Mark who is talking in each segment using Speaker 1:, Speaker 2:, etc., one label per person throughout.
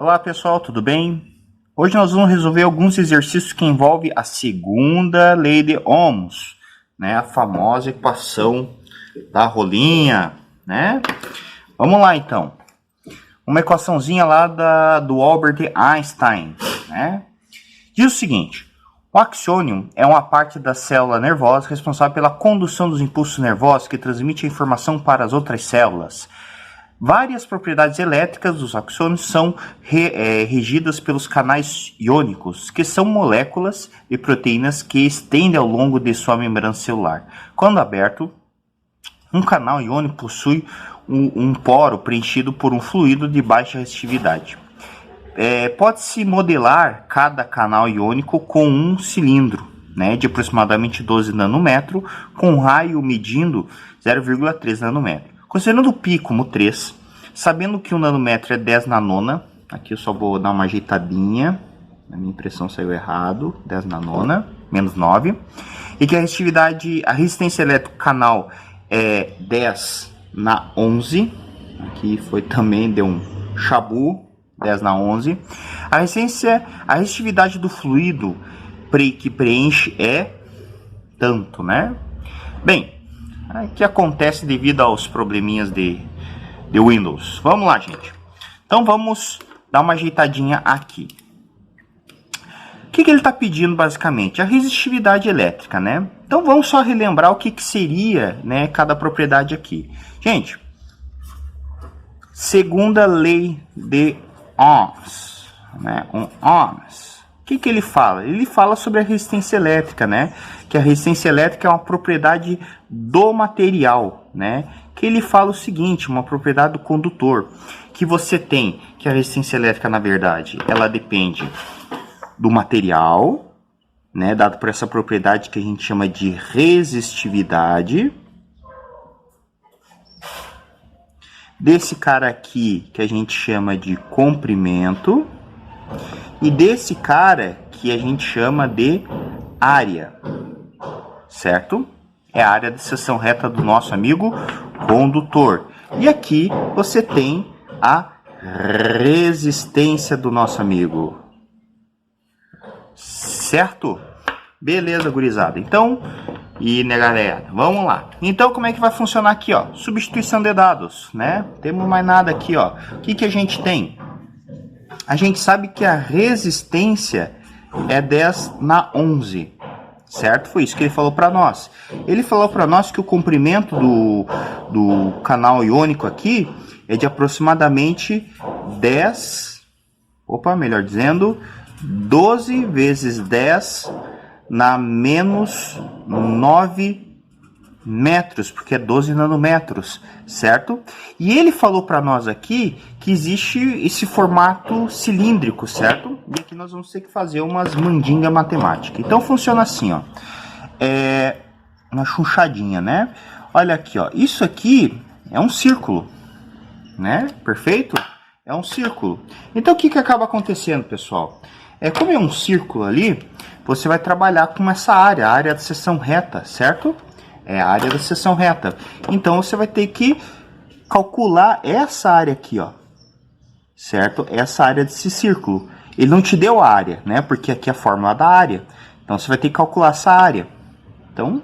Speaker 1: Olá pessoal, tudo bem? Hoje nós vamos resolver alguns exercícios que envolvem a segunda lei de Ohms, né? A famosa equação da rolinha, né? Vamos lá então. Uma equaçãozinha lá do Albert Einstein, né? Diz o seguinte: o axônio é uma parte da célula nervosa responsável pela condução dos impulsos nervosos que transmite a informação para as outras células. Várias propriedades elétricas dos axônios são regidas pelos canais iônicos, que são moléculas e proteínas que estendem ao longo de sua membrana celular. Quando aberto, um canal iônico possui um poro preenchido por um fluido de baixa resistividade. Pode-se modelar cada canal iônico com um cilindro, né, de aproximadamente 12 nanômetros, com um raio medindo 0,3 nanômetros. Considerando o π como 3, sabendo que 1 nanômetro é 10 nanona, aqui eu só vou dar uma ajeitadinha, a minha impressão saiu errado, 10 nanona, menos 9, e que a resistência elétrica canal é 10 na 11, aqui foi também, deu um chabu, 10 na 11, a resistividade do fluido que preenche é tanto, né? Bem, que acontece devido aos probleminhas de Windows. Vamos lá, gente. Então vamos dar uma ajeitadinha aqui. O que ele está pedindo basicamente? A resistividade elétrica, né? Então vamos só relembrar o que seria, né, cada propriedade aqui. Gente, segunda lei de Ohms, né? Ohms. O que ele fala? Ele fala sobre a resistência elétrica, né? Que a resistência elétrica é uma propriedade do material, né? Que ele fala o seguinte, uma propriedade do condutor, que você tem, que a resistência elétrica, na verdade, ela depende do material, né? Dado por essa propriedade que a gente chama de resistividade. Desse cara aqui, que a gente chama de comprimento. E desse cara que a gente chama de área, certo? É a área de seção reta do nosso amigo condutor. E aqui você tem a resistência do nosso amigo, certo? Beleza, gurizada. Então, né, galera, vamos lá. Então, como é que vai funcionar aqui, ó? Substituição de dados, né? Temos mais nada aqui, ó. O que a gente tem? A gente sabe que a resistência é 10 na 11, certo? Foi isso que ele falou para nós. Ele falou para nós que o comprimento do canal iônico aqui é de aproximadamente 12 vezes 10 na menos 9 metros, porque é 12 nanômetros, certo? E ele falou para nós aqui que existe esse formato cilíndrico, certo? E aqui nós vamos ter que fazer umas mandingas matemáticas. Então funciona assim, ó. Uma chunchadinha, né? Olha aqui, ó. Isso aqui é um círculo, né? Perfeito? É um círculo. Então o que acaba acontecendo, pessoal? Como é um círculo ali, você vai trabalhar com essa área, a área de seção reta, certo? É a área da seção reta. Então você vai ter que calcular essa área aqui, ó. Certo? Essa área desse círculo. Ele não te deu a área, né? Porque aqui é a fórmula da área. Então você vai ter que calcular essa área. Então,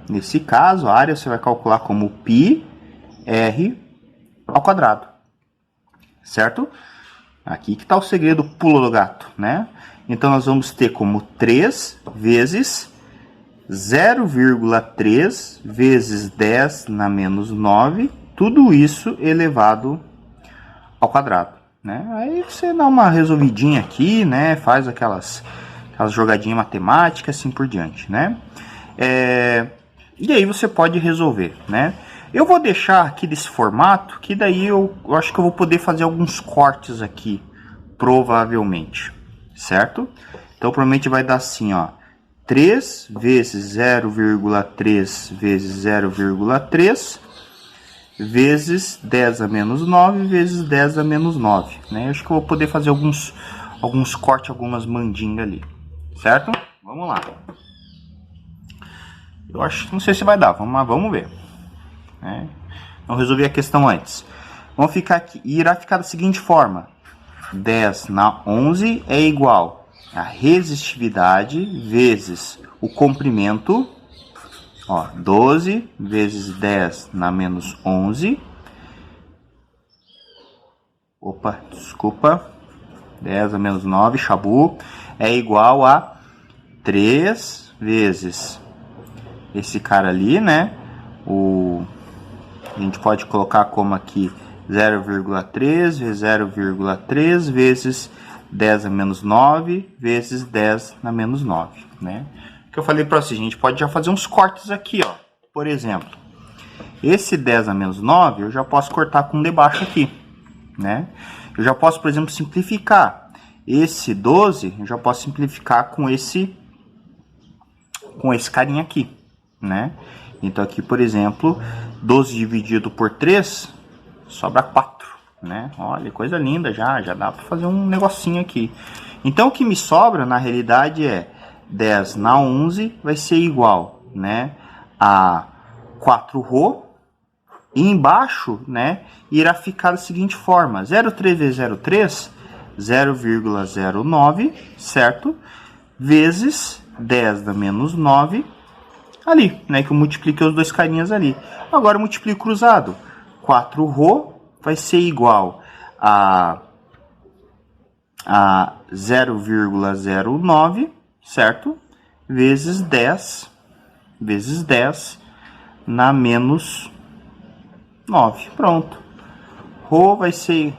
Speaker 1: nesse caso, a área você vai calcular como πr ao quadrado. Certo? Aqui que está o segredo pulo do gato, né? Então nós vamos ter como 3 vezes 0,3 vezes 10 na menos 9, tudo isso elevado ao quadrado, né? Aí você dá uma resolvidinha aqui, né? Faz aquelas jogadinhas matemáticas, assim por diante, né? E aí você pode resolver, né? Eu vou deixar aqui desse formato, que daí eu acho que eu vou poder fazer alguns cortes aqui, provavelmente, certo? Então provavelmente vai dar assim, ó. 3 vezes 0,3 vezes 0,3 vezes 10 a menos 9 vezes 10 a menos 9. Né? Acho que eu vou poder fazer alguns cortes, algumas mandingas ali. Certo? Vamos lá. Eu acho, não sei se vai dar, vamos ver. Vamos resolver a questão antes. Vamos ficar aqui, irá ficar da seguinte forma. 10 na 11 é igual a resistividade vezes o comprimento. Ó, 12 vezes 10 na menos 11. Opa, desculpa. 10 a menos 9, chabu. É igual a 3 vezes esse cara ali, né? A gente pode colocar como aqui 0,3 vezes 0,3 vezes 10 a menos 9 vezes 10 na menos 9, né? Que eu falei para vocês, a gente pode já fazer uns cortes aqui, ó. Por exemplo, esse 10 a menos 9 eu já posso cortar com debaixo aqui, né? Eu já posso, por exemplo, simplificar. Esse 12 eu já posso simplificar com esse carinha aqui, né? Então aqui, por exemplo, 12 dividido por 3 sobra 4, né? Olha, coisa linda já dá para fazer um negocinho aqui. Então o que me sobra na realidade é 10 na 11 vai ser igual, né, a 4 ρ, e embaixo, né, irá ficar da seguinte forma: 0,3 vezes 0,3, 0,09, certo? Vezes 10 da menos 9 ali, né, que eu multipliquei os dois carinhas ali. Agora eu multiplico cruzado. 4 ρ vai ser igual a 0,09, certo? Vezes 10 na menos 9. Pronto. Rho vai ser...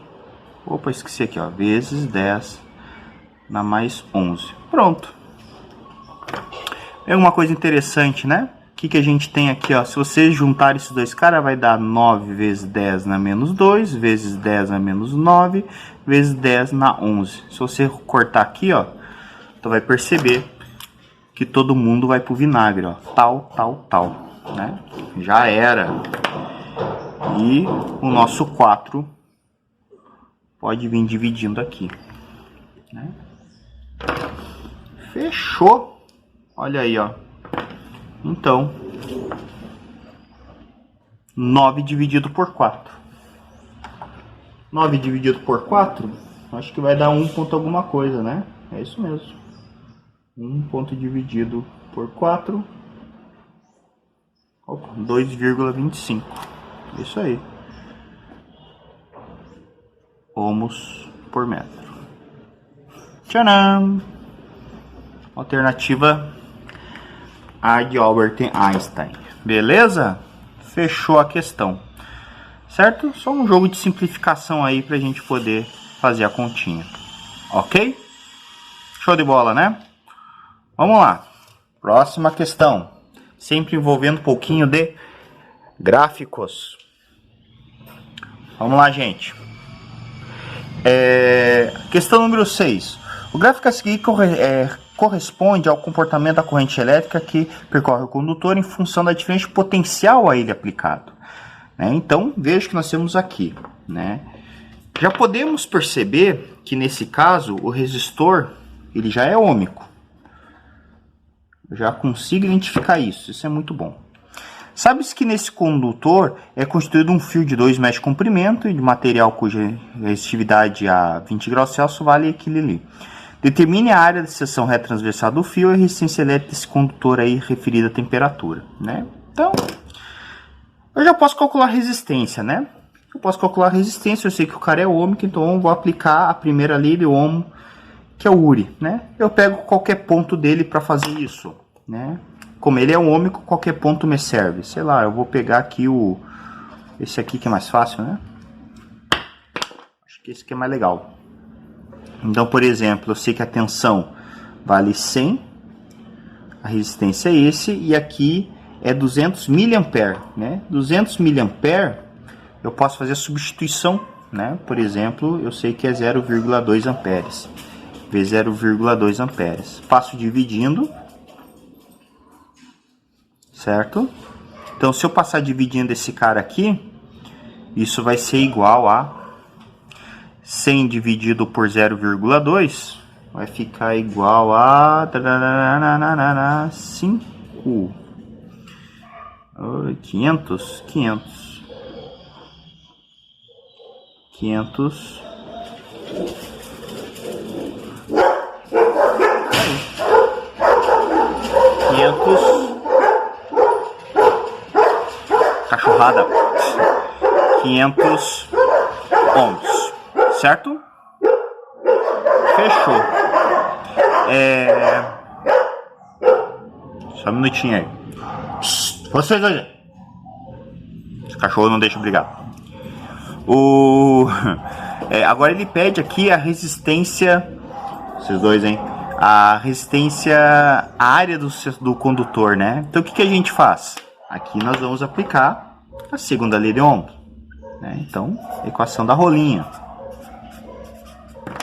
Speaker 1: Opa, esqueci aqui, ó. Vezes 10 na mais 11. Pronto. É uma coisa interessante, né? O que a gente tem aqui, ó? Se você juntar esses dois caras, vai dar 9 vezes 10 na menos 2, vezes 10 na menos 9, vezes 10 na 11. Se você cortar aqui, ó, tu vai perceber que todo mundo vai pro vinagre, ó. Tal, né? Já era. E o nosso 4 pode vir dividindo aqui, né? Fechou. Olha aí, ó. Então, 9 dividido por 4. 9 dividido por 4, acho que vai dar 1 ponto alguma coisa, né? É isso mesmo. 1 ponto dividido por 4. 2,25. Isso aí. Ohms por metro. Tcharam! Alternativa A de Albert Einstein. Beleza? Fechou a questão. Certo? Só um jogo de simplificação aí pra gente poder fazer a continha. Ok? Show de bola, né? Vamos lá. Próxima questão. Sempre envolvendo um pouquinho de gráficos. Vamos lá, gente. Questão número 6. O gráfico a seguir corresponde ao comportamento da corrente elétrica que percorre o condutor em função da diferente potencial a ele aplicado. Né? Então, veja que nós temos aqui. Né? Já podemos perceber que, nesse caso, o resistor ele já é ômico. Eu já consigo identificar isso. Isso é muito bom. Sabe-se que nesse condutor é constituído um fio de 2 metros de comprimento e de material cuja resistividade a 20 graus Celsius vale aquilo ali. Determine a área de seção reta transversal do fio e a resistência elétrica desse condutor aí referida à temperatura, né? Então, eu já posso calcular a resistência, né? Eu posso calcular a resistência, eu sei que o cara é ômico, então eu vou aplicar a primeira lei de Ohm, que é o Uri, né? Eu pego qualquer ponto dele para fazer isso, né? Como ele é um ômico, qualquer ponto me serve. Sei lá, eu vou pegar aqui esse aqui que é mais fácil, né? Acho que esse aqui é mais legal. Então, por exemplo, eu sei que a tensão vale 100, a resistência é esse, e aqui é 200 mA, né? 200 mA, eu posso fazer a substituição, né? Por exemplo, eu sei que é 0,2 amperes, vezes 0,2 amperes. Faço dividindo, certo? Então, se eu passar dividindo esse cara aqui, isso vai ser igual a 100 dividido por 0,2 vai ficar igual a 5. 500 cachorrada, 500 ohms, certo? Fechou. Só um minutinho aí. Vocês aí. Esse cachorro não deixa brigar. Agora ele pede aqui a resistência. Vocês dois, hein? A resistência, a área do condutor, né? Então o que a gente faz? Aqui nós vamos aplicar a segunda lei de Ohm, né? Então, equação da rolinha,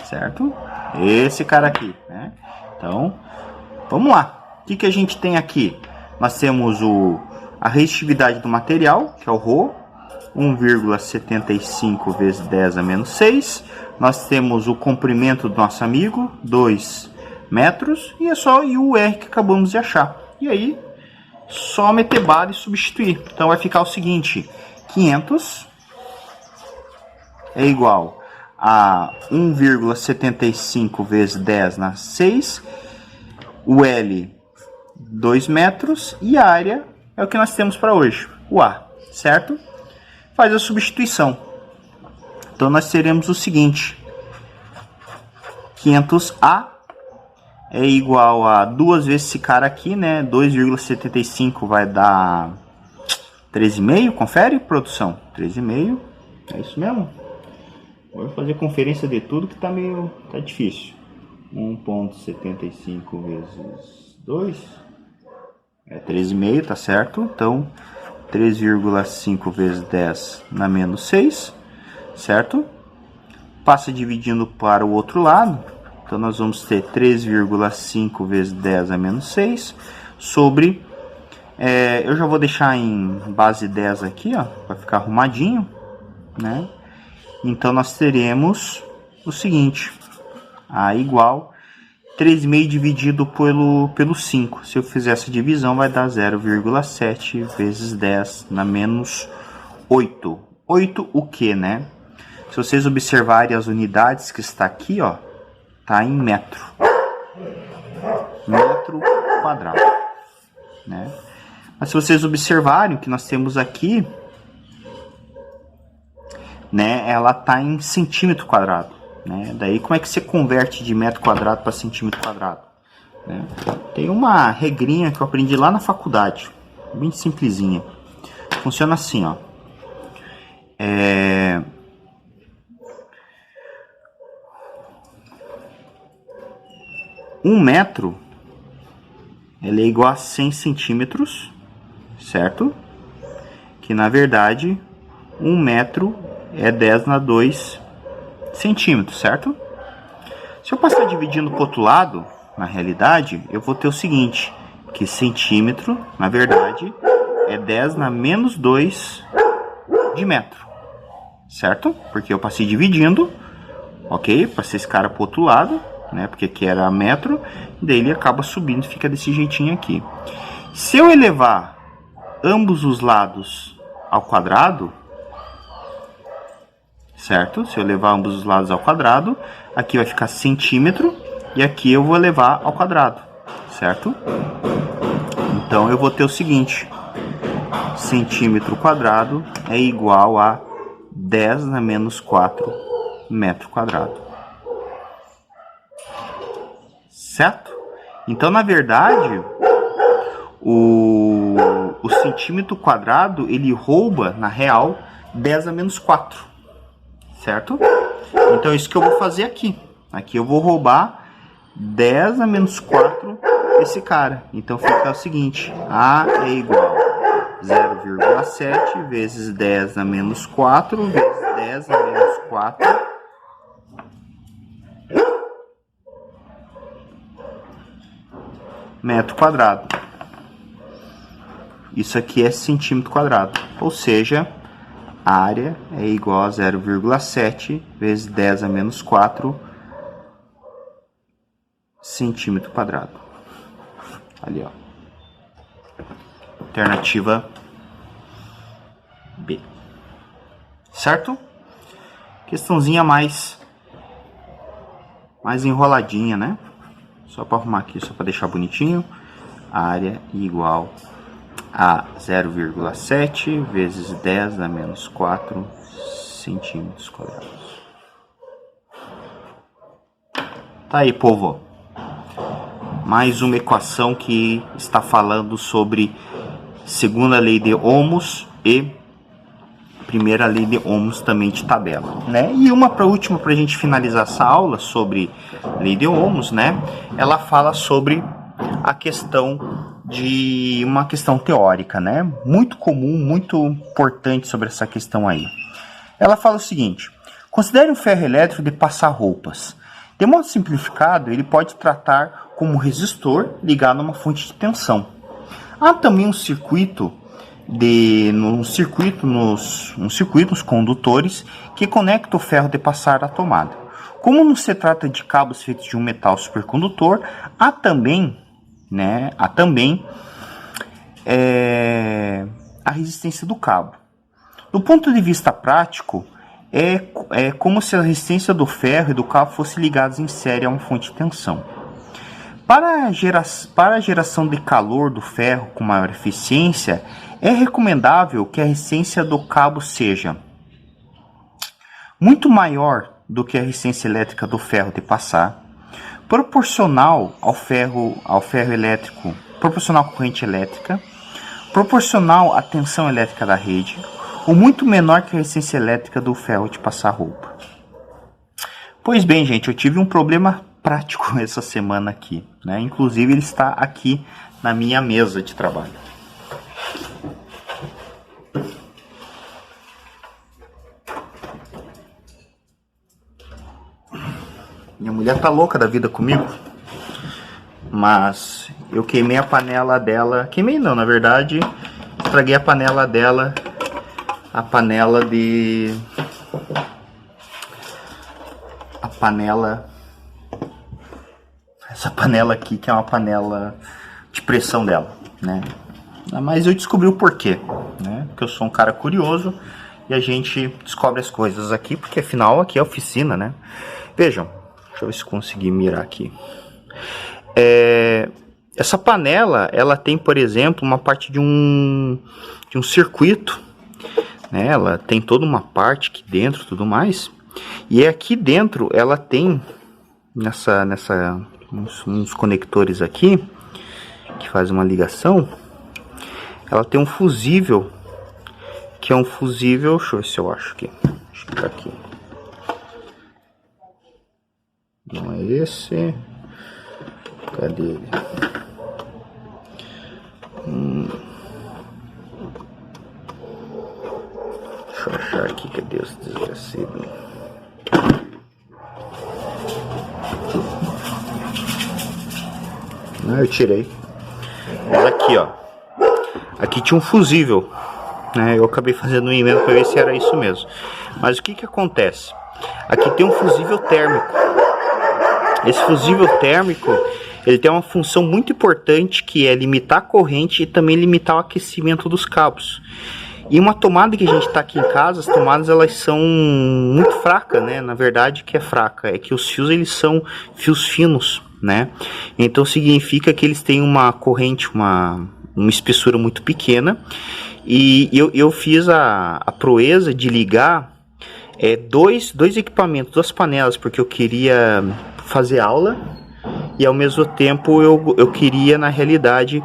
Speaker 1: certo? Esse cara aqui, né? Então, vamos lá. O que a gente tem aqui? Nós temos a resistividade do material, que é o ρ, 1,75 vezes 10 a menos 6. Nós temos o comprimento do nosso amigo, 2 metros, e é só o R que acabamos de achar. E aí, só meter bala e substituir. Então vai ficar o seguinte: 500 é igual a 1,75 vezes 10 na 6. O L, 2 metros. E a área é o que nós temos para hoje, o A, certo? Faz a substituição. Então nós teremos o seguinte: 500A é igual a 2 vezes esse cara aqui, né? 2,75 vai dar 13,5. Confere, produção. 13,5. É isso mesmo? Vou fazer conferência de tudo que tá difícil. 1,75 vezes 2 é 13,5, tá certo? Então 3,5 vezes 10 na menos 6, certo? Passa dividindo para o outro lado. Então nós vamos ter 3,5 vezes 10 a menos 6 sobre... eu já vou deixar em base 10 aqui, ó, para ficar arrumadinho, né? Então nós teremos o seguinte: A igual 3,5 dividido pelo 5. Se eu fizer essa divisão, vai dar 0,7 vezes 10 na menos 8. 8 o que, né? Se vocês observarem as unidades que está aqui, ó, tá em metro quadrado, né? Mas se vocês observarem o que nós temos aqui, né, ela tá em centímetro quadrado, né? Daí como é que você converte de metro quadrado para centímetro quadrado, né? Tem uma regrinha que eu aprendi lá na faculdade, bem simplesinha. Funciona assim, ó. 1 metro ele é igual a 100 centímetros, certo? Que na verdade 1 metro é 10 na 2 centímetros, certo? Se eu passar dividindo para o outro lado, na realidade, eu vou ter o seguinte: que centímetro, na verdade, é 10 na menos 2 de metro, certo? Porque eu passei dividindo, ok? Passei esse cara para o outro lado, né? Porque aqui era metro, daí ele acaba subindo e fica desse jeitinho aqui. Se eu elevar ambos os lados ao quadrado, certo? Se eu levar ambos os lados ao quadrado, aqui vai ficar centímetro e aqui eu vou levar ao quadrado, certo? Então eu vou ter o seguinte: centímetro quadrado é igual a 10 na menos 4 metro quadrado. Certo? Então, na verdade, o centímetro quadrado, ele rouba, na real, 10 a menos 4. Certo? Então, é isso que eu vou fazer aqui. Aqui eu vou roubar 10 a menos 4 esse cara. Então, fica o seguinte: A é igual a 0,7 vezes 10 a menos 4 vezes 10 a menos 4 metro quadrado. Isso aqui é centímetro quadrado, ou seja, a área é igual a 0,7 vezes 10 a menos 4 centímetro quadrado. Ali, ó. Alternativa B. Certo? Questãozinha mais enroladinha, né? Só para arrumar aqui, só para deixar bonitinho. A área igual a 0,7 vezes 10 dá menos 4 centímetros quadrados. Tá aí, povo. Mais uma equação que está falando sobre segunda lei de Ohms e primeira lei de Ohms também de tabela, né? E uma para última, para a gente finalizar essa aula sobre lei de Ohms, né? Ela fala sobre a questão de uma questão teórica, né? Muito comum, muito importante sobre essa questão aí. Ela fala o seguinte: considere um ferro elétrico de passar roupas. De modo simplificado, ele pode tratar como um resistor ligado a uma fonte de tensão. Há também um circuito nos condutores que conecta o ferro de passar à tomada. Como não se trata de cabos feitos de um metal supercondutor, há também a resistência do cabo. Do ponto de vista prático, é como se a resistência do ferro e do cabo fossem ligados em série a uma fonte de tensão. Para a geração de calor do ferro com maior eficiência, é recomendável que a resistência do cabo seja muito maior do que a resistência elétrica do ferro de passar, proporcional ao ferro elétrico, proporcional à corrente elétrica, proporcional à tensão elétrica da rede, ou muito menor que a resistência elétrica do ferro de passar roupa. Pois bem, gente, eu tive um problema prático essa semana aqui, né? Inclusive ele está aqui na minha mesa de trabalho. Minha mulher tá louca da vida comigo, mas eu queimei a panela dela. Queimei não, na verdade, estraguei a panela dela. Essa panela aqui, que é uma panela de pressão dela, né? Mas eu descobri o porquê, né? Porque eu sou um cara curioso e a gente descobre as coisas aqui, porque afinal aqui é oficina, né? Vejam, deixa eu ver se consegui mirar aqui. Essa panela, ela tem, por exemplo, uma parte de um circuito, né? Ela tem toda uma parte aqui dentro, tudo mais. E aqui dentro ela tem uns conectores aqui que faz uma ligação. Ela tem um fusível, que é um fusível, deixa eu ver se eu acho aqui. Acho que tá aqui. Não é esse. Cadê ele? Deixa eu achar aqui, cadê os desgraçados? Não, eu tirei. Ela aqui, ó. Aqui tinha um fusível, né? Eu acabei fazendo um emenda para ver se era isso mesmo. Mas o que acontece? Aqui tem um fusível térmico. Esse fusível térmico, ele tem uma função muito importante, que é limitar a corrente e também limitar o aquecimento dos cabos. E uma tomada que a gente está aqui em casa, as tomadas elas são muito fracas, né? Na verdade, que é fraca é que os fios eles são fios finos, né? Então significa que eles têm uma corrente, uma espessura muito pequena. E eu fiz a proeza de ligar dois equipamentos, duas panelas, porque eu queria fazer aula e ao mesmo tempo eu queria, na realidade,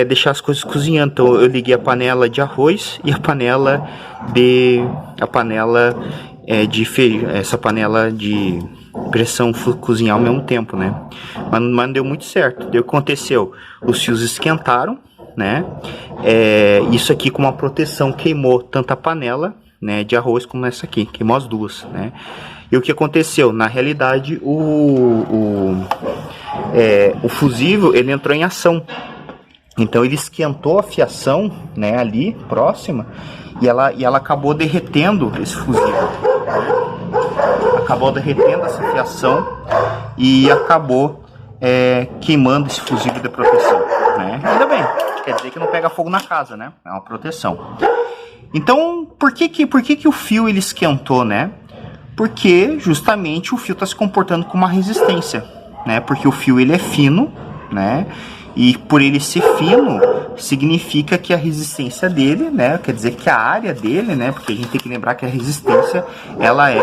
Speaker 1: deixar as coisas cozinhando. Então eu liguei a panela de arroz e a panela de essa panela de pressão cozinhar ao mesmo tempo, né? Mas não deu muito certo. O que aconteceu? Os fios esquentaram, né? Isso aqui, com uma proteção, queimou tanto a panela, né, de arroz como essa aqui, queimou as duas, né? E o que aconteceu? Na realidade, o fusível ele entrou em ação. Então ele esquentou a fiação, né, ali próxima, e ela acabou derretendo esse fusível. Acabou derretendo essa fiação e acabou queimando esse fusível de proteção, né? Ainda bem, quer dizer que não pega fogo na casa, né? É uma proteção. Então, por que o fio ele esquentou, né? Porque justamente o fio está se comportando como uma resistência, né? Porque o fio ele é fino, né? E por ele ser fino, significa que a resistência dele, né, quer dizer que a área dele, né, porque a gente tem que lembrar que a resistência, ela é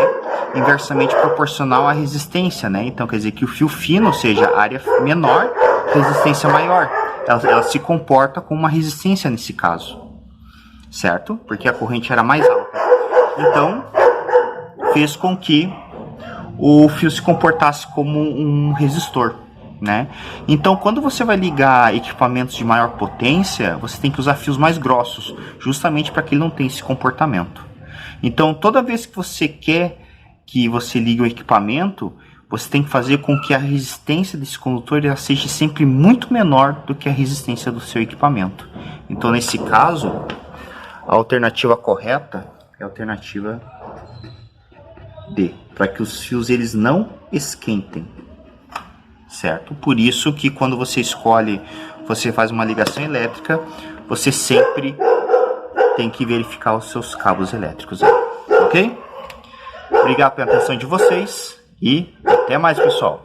Speaker 1: inversamente proporcional à resistência, né, então quer dizer que o fio fino, ou seja, área menor, resistência maior, ela se comporta com uma resistência nesse caso, certo? Porque a corrente era mais alta. Então, fez com que o fio se comportasse como um resistor, né? Então, quando você vai ligar equipamentos de maior potência, você tem que usar fios mais grossos, justamente para que ele não tenha esse comportamento. Então, toda vez que você quer que você ligue o equipamento, você tem que fazer com que a resistência desse condutor ela seja sempre muito menor do que a resistência do seu equipamento. Então, nesse caso, a alternativa correta é a alternativa D, para que os fios eles não esquentem, certo? Por isso que quando você faz uma ligação elétrica, você sempre tem que verificar os seus cabos elétricos, ok? Obrigado pela atenção de vocês e até mais, pessoal.